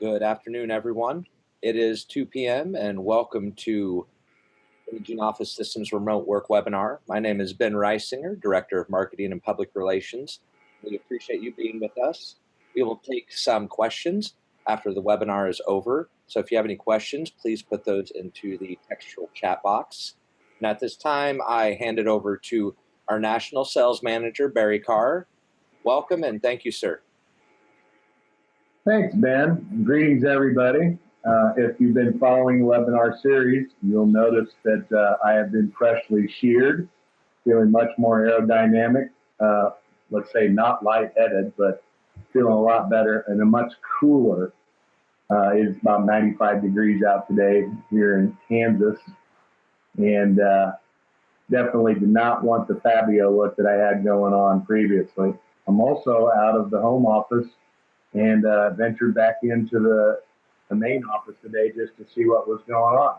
Good afternoon, everyone. It is 2 p.m. and welcome to Imaging Office Systems Remote Work Webinar. My name is Ben Reisinger, Director of Marketing and Public Relations. We appreciate you being with us. We will take some questions after the webinar is over. So if you have any questions, please put those into the textual chat box. And at this time, I hand it over to our National Sales Manager, Barry Carr. Welcome and thank you, sir. Thanks, Ben. Greetings, everybody. If you've been following the webinar series, you'll notice that I have been freshly sheared, feeling much more aerodynamic. Let's say not lightheaded, but feeling a lot better and a much cooler. It's about 95 degrees out today here in Kansas, and definitely did not want the Fabio look that I had going on previously. I'm also out of the home office and ventured back into the main office today just to see what was going on.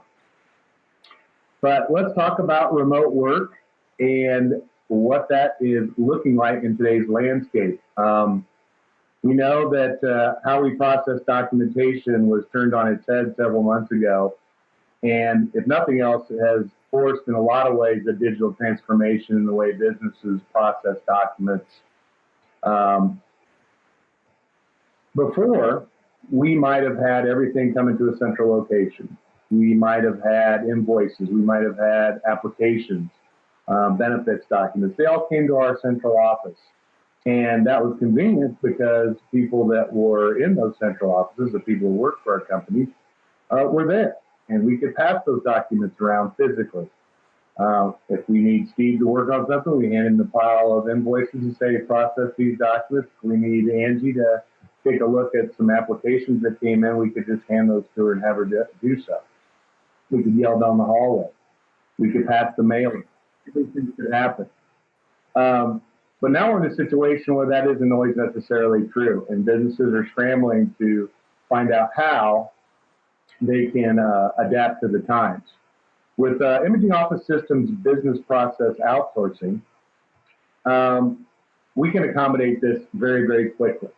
But let's talk about remote work and what that is looking like in today's landscape. We know that how we process documentation was turned on its head several months ago, and if nothing else, it has forced in a lot of ways a digital transformation in the way businesses process documents. Before, we might have had everything come into a central location. We might have had invoices. We might have had applications, benefits documents. They all came to our central office. And that was convenient because people that were in those central offices, the people who work for our company, were there. And we could pass those documents around physically. If we need Steve to work on something, we hand him the pile of invoices and say, process these documents. If we need Angie to take a look at some applications that came in, we could just hand those to her and have her do so. We could yell down the hallway. We could pass the mail. Everything could happen. But now we're in a situation where that isn't always necessarily true, and businesses are scrambling to find out how they can adapt to the times. With Imaging Office Systems business process outsourcing, we can accommodate this very, very quickly.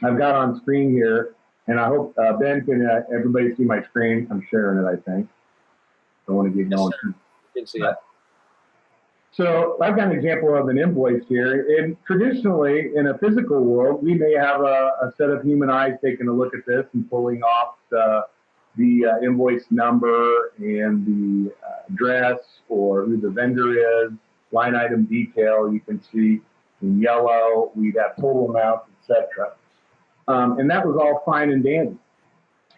I've got on screen here, and I hope, Ben, can everybody see my screen? I'm sharing it, I think. I want to get going. Yes, you can see it. So I've got an example of an invoice here. And traditionally, in a physical world, we may have a set of human eyes taking a look at this and pulling off the invoice number and the address or who the vendor is, line item detail. You can see in yellow, we'd have total amounts, etc. And that was all fine and dandy.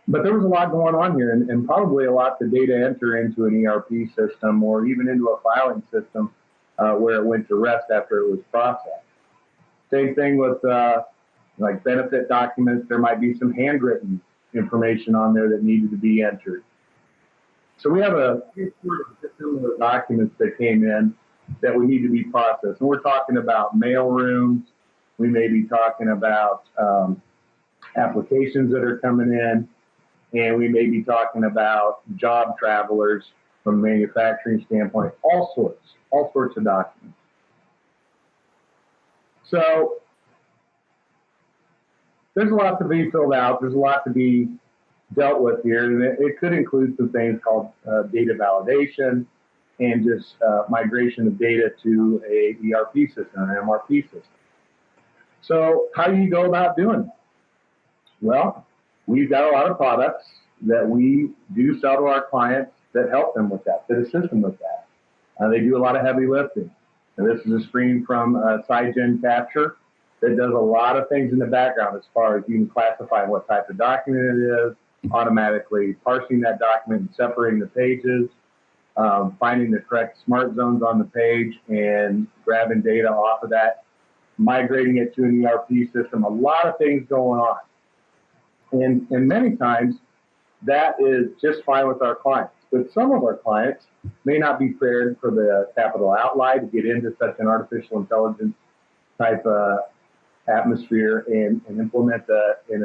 But there was a lot going on here, and probably a lot to data enter into an ERP system or even into a filing system where it went to rest after it was processed. Same thing with like benefit documents. There might be some handwritten information on there that needed to be entered. So we have a similar documents that came in that we need to be processed. And we're talking about mail rooms. We may be talking about applications that are coming in, and we may be talking about job travelers from a manufacturing standpoint, all sorts of documents. So there's a lot to be filled out. There's a lot to be dealt with here, and it could include some things called data validation and just migration of data to a ERP system, an MRP system. So how do you go about doing it? Well, we've got a lot of products that we do sell to our clients that help them with that, that assist them with that. They do a lot of heavy lifting. And this is a screen from SideGen Capture that does a lot of things in the background as far as you can classify what type of document it is, automatically parsing that document and separating the pages, finding the correct smart zones on the page and grabbing data off of that, migrating it to an ERP system, a lot of things going on. And many times that is just fine with our clients. But some of our clients may not be prepared for the capital outlay to get into such an artificial intelligence type atmosphere and implement in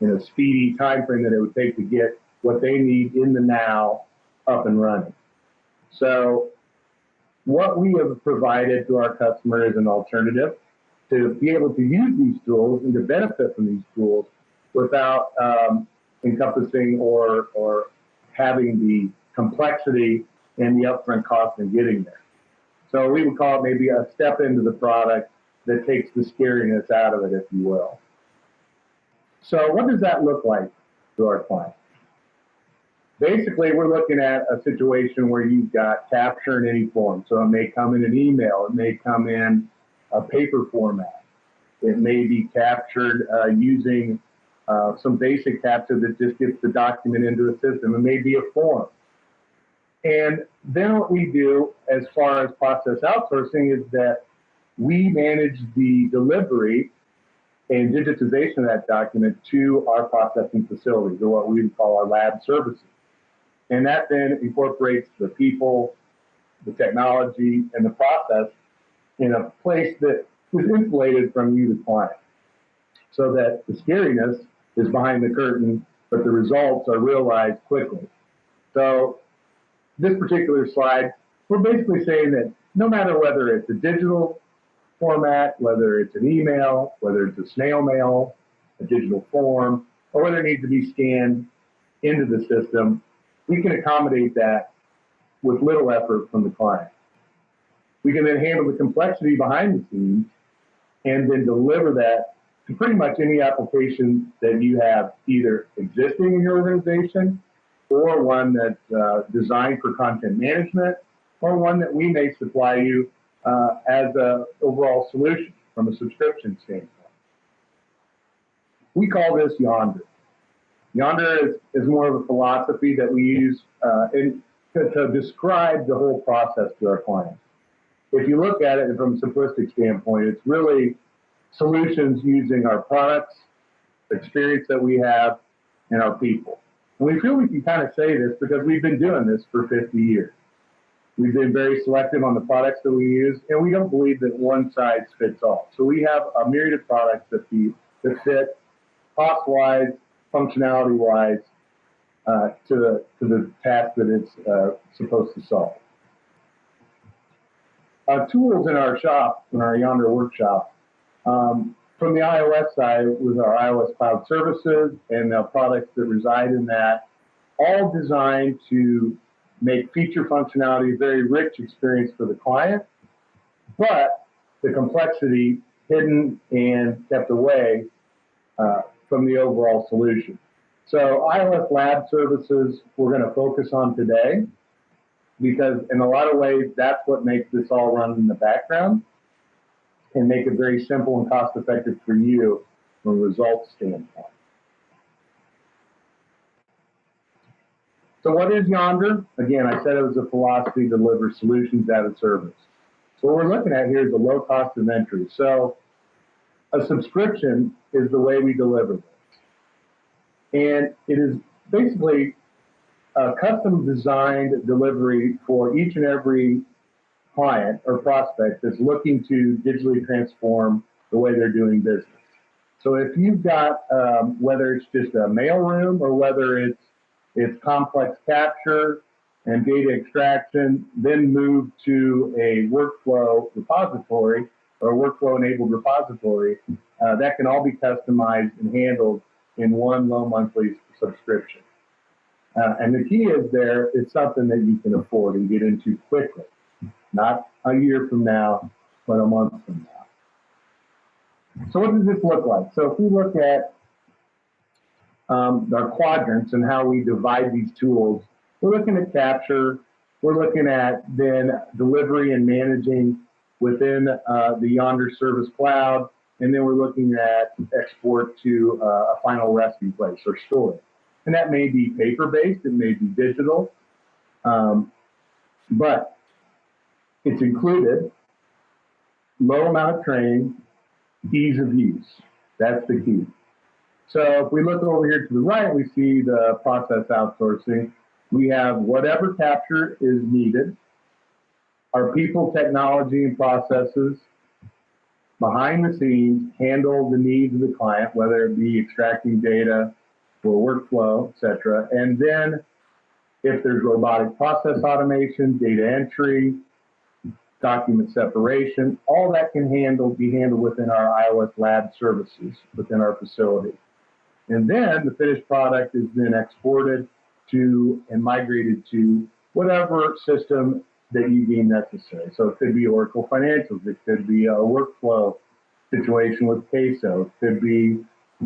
a speedy time frame that it would take to get what they need in the now up and running. So what we have provided to our customer is an alternative to be able to use these tools and to benefit from these tools without encompassing or having the complexity and the upfront cost in getting there. So we would call it maybe a step into the product that takes the scariness out of it, if you will. So what does that look like to our client? Basically, we're looking at a situation where you've got capture in any form. So it may come in an email, it may come in a paper format, it may be captured using some basic capture that just gets the document into a system. It may be a form. And then what we do as far as process outsourcing is that we manage the delivery and digitization of that document to our processing facilities, or what we would call our lab services. And that then incorporates the people, the technology, and the process in a place that is insulated from you, the client, so that the scariness is behind the curtain, but the results are realized quickly. So this particular slide, we're basically saying that no matter whether it's a digital format, whether it's an email, whether it's a snail mail, a digital form, or whether it needs to be scanned into the system, we can accommodate that with little effort from the client. We can then handle the complexity behind the scenes and then deliver that to pretty much any application that you have either existing in your organization, or one that's designed for content management, or one that we may supply you as an overall solution from a subscription standpoint. We call this Yonder. Yonder is more of a philosophy that we use to describe the whole process to our clients. If you look at it from a simplistic standpoint, it's really solutions using our products, the experience that we have, and our people. And we feel we can kind of say this because we've been doing this for 50 years. We've been very selective on the products that we use, and we don't believe that one size fits all. So we have a myriad of products that fit cost-wise, functionality-wise, to the task that it's supposed to solve. Tools in our shop, in our Yonder workshop, from the iOS side with our iOS cloud services and the products that reside in that, all designed to make feature functionality a very rich experience for the client, but the complexity hidden and kept away from the overall solution. So iOS lab services we're going to focus on today, because in a lot of ways, that's what makes this all run in the background and make it very simple and cost-effective for you from a results standpoint. So what is Yonder? Again, I said it was a philosophy to deliver solutions as a service. So what we're looking at here is a low cost of entry. So a subscription is the way we deliver this. And it is basically a custom designed delivery for each and every client or prospect that's looking to digitally transform the way they're doing business. So if you've got, whether it's just a mailroom or whether it's complex capture and data extraction, then move to a workflow repository or a workflow-enabled repository, that can all be customized and handled in one low monthly subscription. And the key is there, it's something that you can afford and get into quickly, not a year from now, but a month from now. So what does this look like? So if we look at our quadrants and how we divide these tools, we're looking at capture, we're looking at then delivery and managing within the Yonder Service Cloud, and then we're looking at export to a final resting place or storage. And that may be paper-based, it may be digital, but it's included, low amount of training, ease of use. That's the key. So if we look over here to the right, we see the process outsourcing. We have whatever capture is needed, our people, technology, and processes behind the scenes handle the needs of the client, whether it be extracting data or workflow, et cetera. And then if there's robotic process automation, data entry, document separation, all that can be handled within our iOS lab services within our facility. And then the finished product is then exported to and migrated to whatever system that you deem necessary. So it could be Oracle Financials, it could be a workflow situation with Queso, it could be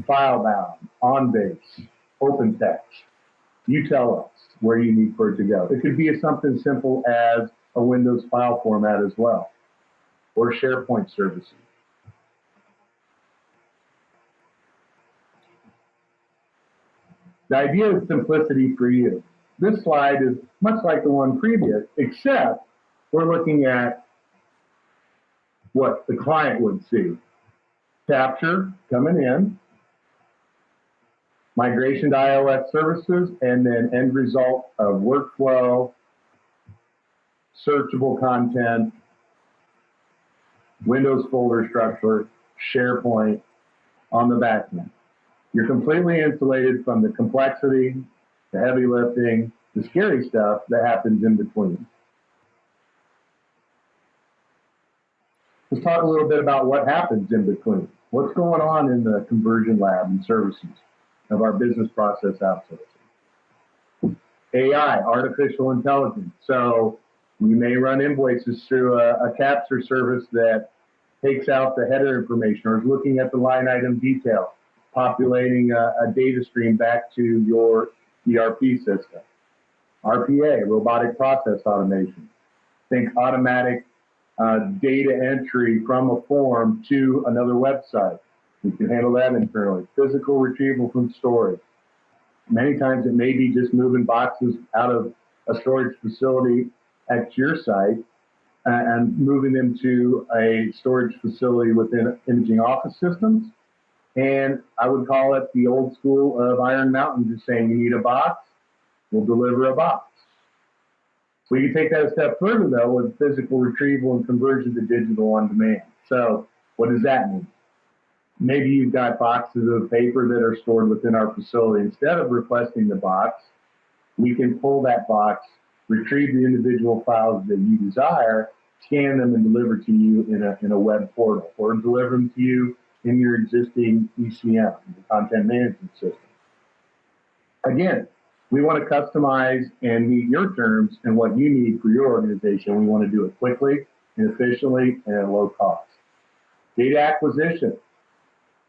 FileBound, OnBase, OpenText. You tell us where you need for it to go. It could be something simple as a Windows file format as well, or SharePoint services. The idea is simplicity for you. This slide is much like the one previous, except we're looking at what the client would see. Capture coming in, migration to iOS services, and then end result of workflow, searchable content, Windows folder structure, SharePoint on the back end. You're completely insulated from the complexity, the heavy lifting, the scary stuff that happens in between. Let's talk a little bit about what happens in between. What's going on in the conversion lab and services of our business process outsourcing? AI, artificial intelligence. So we may run invoices through a capture service that takes out the header information or is looking at the line item detail, populating a data stream back to your ERP system. RPA, robotic process automation. Think automatic data entry from a form to another website. We can handle that internally. Physical retrieval from storage. Many times it may be just moving boxes out of a storage facility at your site and moving them to a storage facility within imaging office systems. And I would call it the old school of Iron Mountain, just saying you need a box, we'll deliver a box. So you take that a step further, though, with physical retrieval and conversion to digital on demand. So what does that mean? Maybe you've got boxes of paper that are stored within our facility. Instead of requesting the box, we can pull that box, retrieve the individual files that you desire, scan them, and deliver to you in a web portal, or deliver them to you in your existing ECM, the content management system. Again, we want to customize and meet your terms and what you need for your organization. We want to do it quickly and efficiently and at low cost. Data acquisition.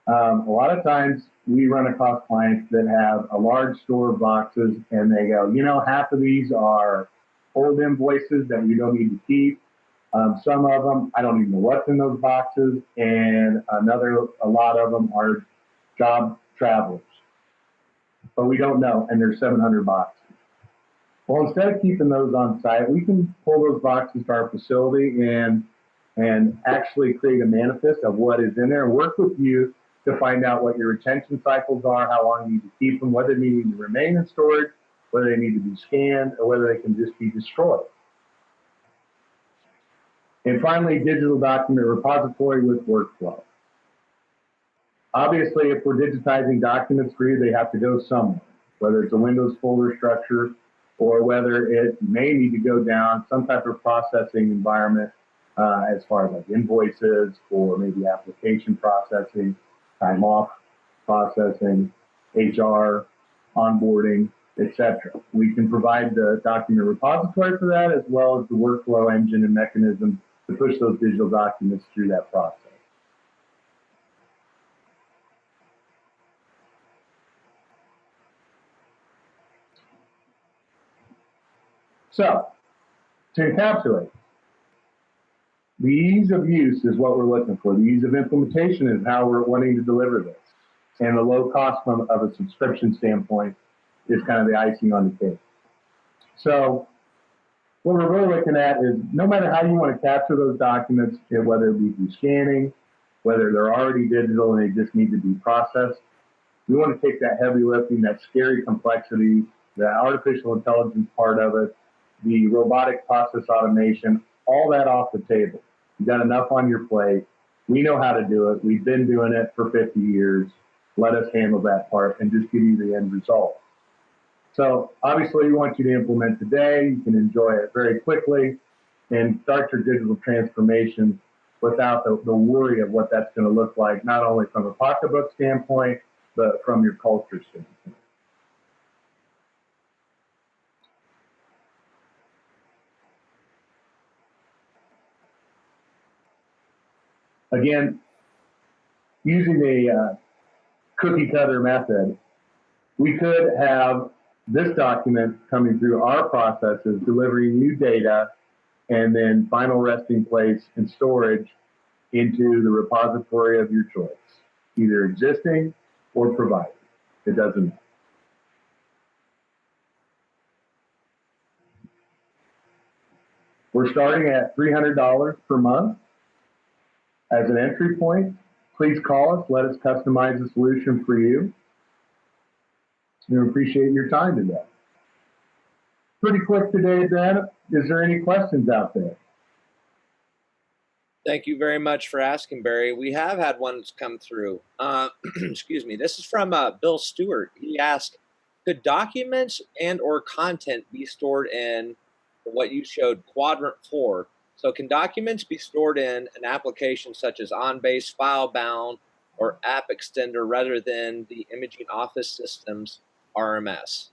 A lot of times we run across clients that have a large store of boxes and they go, you know, half of these are old invoices that we don't need to keep. Some of them, I don't even know what's in those boxes, and a lot of them are job travelers. But we don't know, and there's 700 boxes. Well, instead of keeping those on site, we can pull those boxes to our facility and actually create a manifest of what is in there and work with you to find out what your retention cycles are, how long you need to keep them, whether they need to remain in storage, whether they need to be scanned, or whether they can just be destroyed. And finally, digital document repository with workflow. Obviously, if we're digitizing documents for you, they have to go somewhere, whether it's a Windows folder structure or whether it may need to go down some type of processing environment as far as like invoices or maybe application processing, time off processing, HR, onboarding, etc. We can provide the document repository for that as well as the workflow engine and mechanism to push those digital documents through that process. So, to encapsulate, the ease of use is what we're looking for. The ease of implementation is how we're wanting to deliver this. And the low cost of a subscription standpoint is kind of the icing on the cake. So, what we're really looking at is no matter how you want to capture those documents, whether it be through scanning, whether they're already digital and they just need to be processed, we want to take that heavy lifting, that scary complexity, the artificial intelligence part of it, the robotic process automation, all that off the table. You've got enough on your plate. We know how to do it. We've been doing it for 50 years. Let us handle that part and just give you the end result. So obviously we want you to implement today. You can enjoy it very quickly and start your digital transformation without the worry of what that's going to look like, not only from a pocketbook standpoint, but from your culture standpoint. Again, using a cookie cutter method, we could have this document coming through our processes, delivering new data, and then final resting place and storage into the repository of your choice, either existing or provided. It doesn't matter. We're starting at $300 per month as an entry point. Please call us. Let us customize the solution for you. We appreciate your time today. Pretty quick today, Ben. Is there any questions out there? Thank you very much for asking, Barry. We have had ones come through. Excuse me. This is from Bill Stewart. He asked, could documents and or content be stored in what you showed, Quadrant 4? So can documents be stored in an application such as OnBase, FileBound, or App Extender rather than the Imaging Office Systems RMS?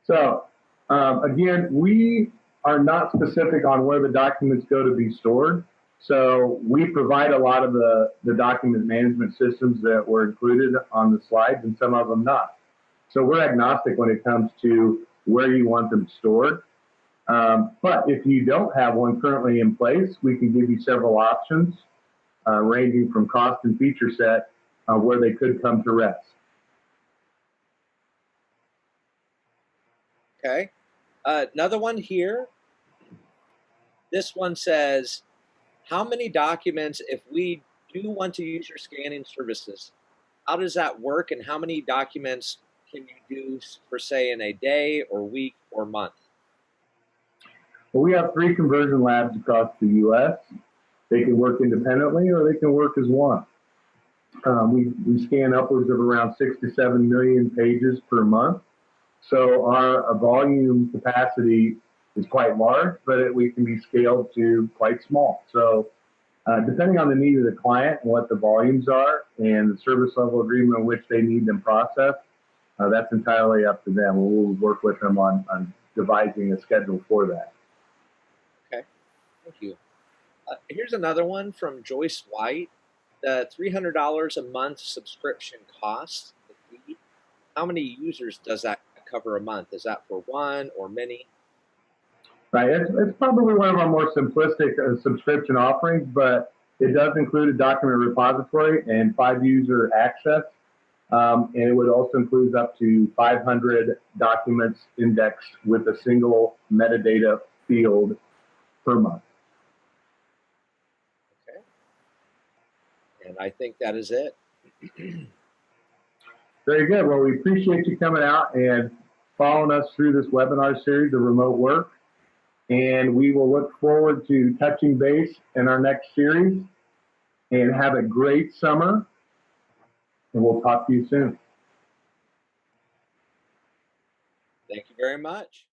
So, again, we are not specific on where the documents go to be stored. So we provide a lot of the document management systems that were included on the slides and some of them not. So we're agnostic when it comes to where you want them stored. But if you don't have one currently in place, we can give you several options ranging from cost and feature set where they could come to rest. Okay. Another one here. This one says, how many documents, if we do want to use your scanning services, how does that work, and how many documents can you do for, say, in a day or week or month? Well, we have 3 conversion labs across the U.S. They can work independently or they can work as one. We scan upwards of around 6 to 7 million pages per month. So our volume capacity is quite large, but we can be scaled to quite small. So depending on the need of the client and what the volumes are and the service level agreement in which they need them processed, that's entirely up to them. We'll work with them on devising a schedule for that. Okay, thank you. Here's another one from Joyce White. The $300 a month subscription cost. How many users does that cover a month? Is that for one or many? Right, it's probably one of our more simplistic subscription offerings, but it does include a document repository and 5 user access. And it would also include up to 500 documents indexed with a single metadata field per month. Okay. And I think that is it. Very good. Well, we appreciate you coming out and following us through this webinar series of remote work. And we will look forward to touching base in our next series. And have a great summer. And we'll talk to you soon. Thank you very much.